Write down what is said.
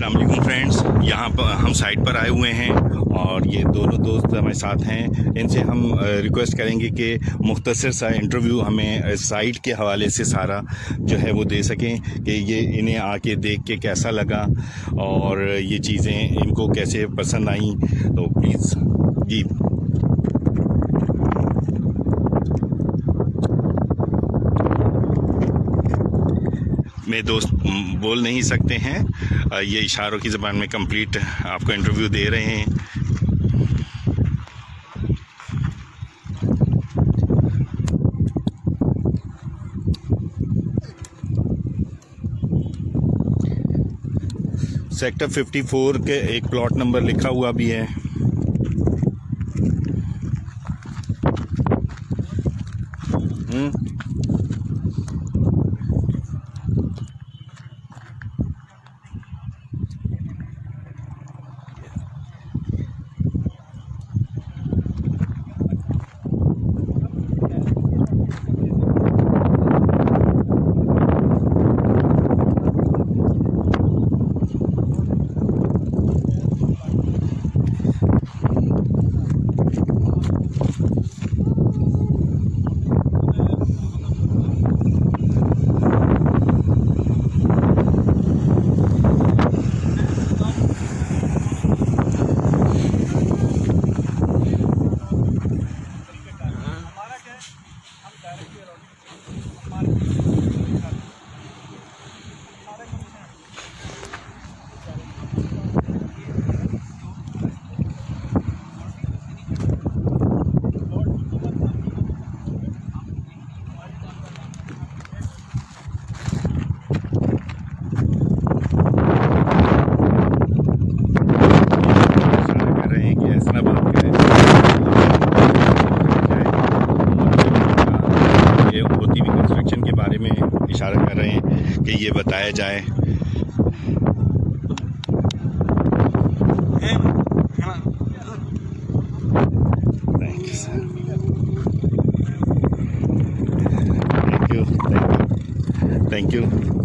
अस्सलाम वालेकुम फ्रेंड्स, यहाँ पर हम साइट पर आए हुए हैं और ये दोनों दोस्त हमारे साथ हैं। इनसे हम रिक्वेस्ट करेंगे कि मुख्तसर सा इंटरव्यू हमें साइट के हवाले से सारा जो है वो दे सकें कि ये इन्हें आके देख के कैसा लगा और ये चीज़ें इनको कैसे पसंद आई। तो प्लीज़ जी। मेरे दोस्त बोल नहीं सकते हैं, ये इशारों की ज़बान में कंप्लीट आपको इंटरव्यू दे रहे हैं। सेक्टर 54 के एक प्लॉट नंबर लिखा हुआ भी है। इशारा कर रहे हैं कि ये बताया जाए। Thank you.